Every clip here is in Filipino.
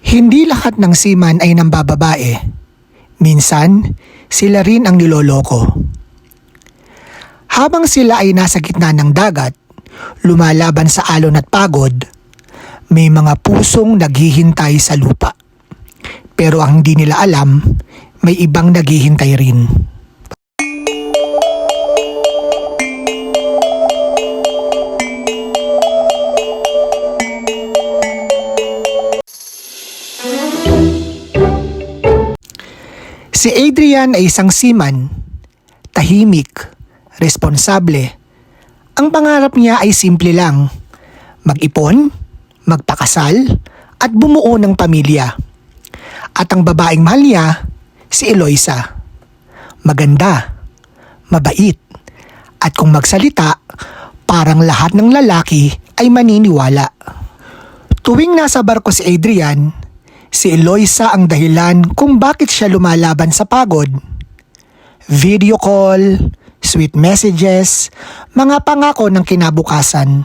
Hindi lahat ng seaman ay nambababae. Minsan, sila rin ang niloloko. Habang sila ay nasa gitna ng dagat, lumalaban sa alon at pagod, may mga pusong naghihintay sa lupa. Pero ang hindi nila alam, may ibang naghihintay rin. Si Adrian ay isang seaman, tahimik, responsable. Ang pangarap niya ay simple lang, mag-ipon, magpakasal, at bumuo ng pamilya. At ang babaeng mahal niya, si Eloisa. Maganda, mabait, at kung magsalita, parang lahat ng lalaki ay maniniwala. Tuwing nasa barko si Adrian, si Eloisa ang dahilan kung bakit siya lumalaban sa pagod. Video call, sweet messages, mga pangako ng kinabukasan.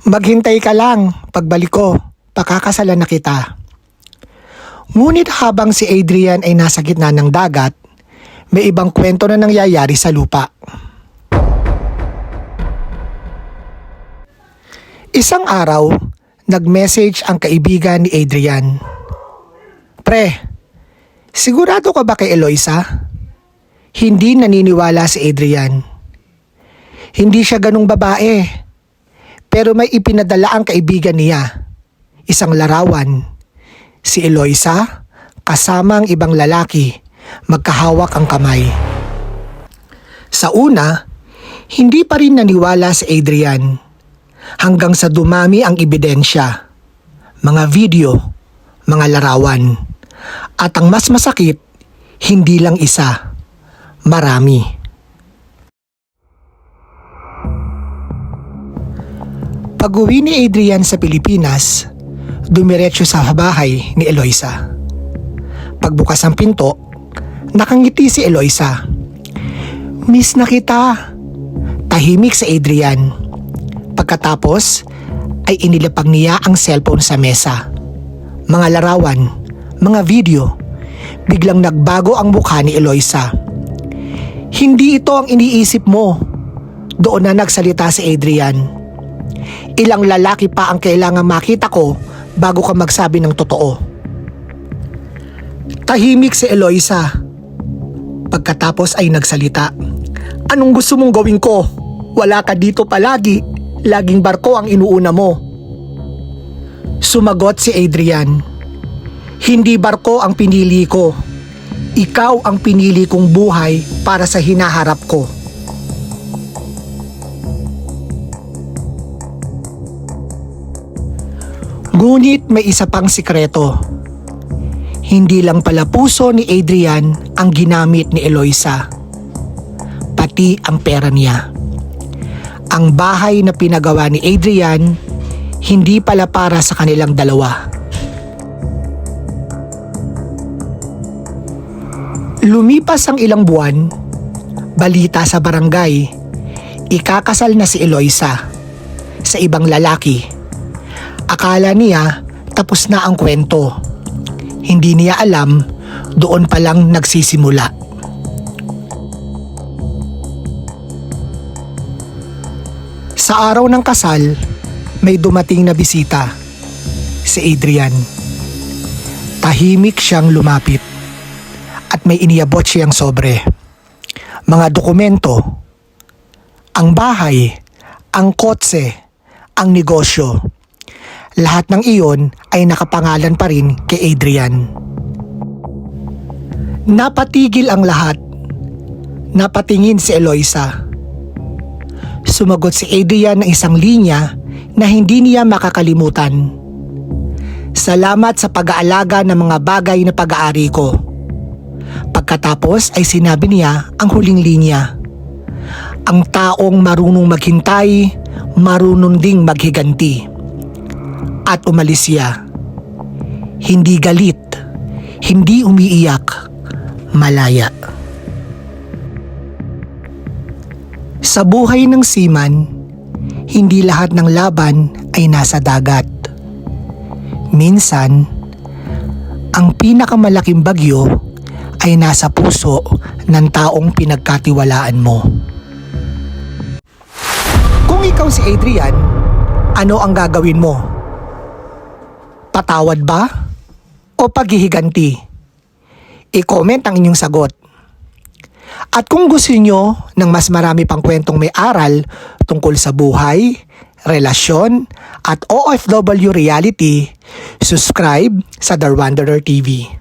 Maghintay ka lang, pagbalik ko, pakakasalan na kita. Ngunit habang si Adrian ay nasa gitna ng dagat, may ibang kwento na nangyayari sa lupa. Isang araw, nag-message ang kaibigan ni Adrian. Pre, sigurado ka ba kay Eloisa? Hindi naniniwala si Adrian. Hindi siya ganung babae. Pero may ipinadala ang kaibigan niya. Isang larawan. Si Eloisa, kasama ang ibang lalaki, magkahawak ang kamay. Sa una, hindi pa rin naniwala si Adrian. Hanggang sa dumami ang ebidensya, mga video, mga larawan. At ang mas masakit, hindi lang isa, marami. Pag-uwi ni Adrian sa Pilipinas, dumiretso sa bahay ni Eloisa. Pagbukas ng pinto, nakangiti si Eloisa. Miss na kita. Tahimik si Adrian. Pagkatapos ay inilapag niya ang cellphone sa mesa. Mga larawan, mga video, biglang nagbago ang mukha ni Eloisa. Hindi ito ang iniisip mo. Doon na nagsalita si Adrian. Ilang lalaki pa ang kailangan makita ko bago ka magsabi ng totoo. Tahimik si Eloisa. Pagkatapos ay nagsalita. Anong gusto mong gawin ko? Wala ka dito palagi. Laging barko ang inuuna mo. Sumagot si Adrian. Hindi barko ang pinili ko. Ikaw ang pinili kong buhay para sa hinaharap ko. Ngunit may isa pang sikreto. Hindi lang pala puso ni Adrian ang ginamit ni Eloisa. Pati ang pera niya. Ang bahay na pinagawa ni Adrian, hindi pala para sa kanilang dalawa. Lumipas ang ilang buwan, balita sa barangay, ikakasal na si Eloisa sa ibang lalaki. Akala niya tapos na ang kwento. Hindi niya alam, doon pa lang nagsisimula. Sa araw ng kasal, may dumating na bisita, si Adrian. Tahimik siyang lumapit at may iniabot siyang sobre. Mga dokumento, ang bahay, ang kotse, ang negosyo. Lahat ng iyon ay nakapangalan pa rin kay Adrian. Napatigil ang lahat. Napatingin si Eloisa. Sumagot si Adrian ng isang linya na hindi niya makakalimutan. Salamat sa pag-aalaga ng mga bagay na pag-aari ko. Pagkatapos ay sinabi niya ang huling linya. Ang taong marunong maghintay, marunong ding maghiganti. At umalis siya. Hindi galit, hindi umiiyak, malaya. Sa buhay ng seaman, hindi lahat ng laban ay nasa dagat. minsan, ang pinakamalaking bagyo ay nasa puso ng taong pinagkatiwalaan mo. Kung ikaw si Adrian, ano ang gagawin mo? Patawad ba? O paghihiganti? I-comment ang inyong sagot. At kung gusto nyo ng mas marami pang kwentong may aral tungkol sa buhay, relasyon, at OFW reality, subscribe sa The Wanderer TV.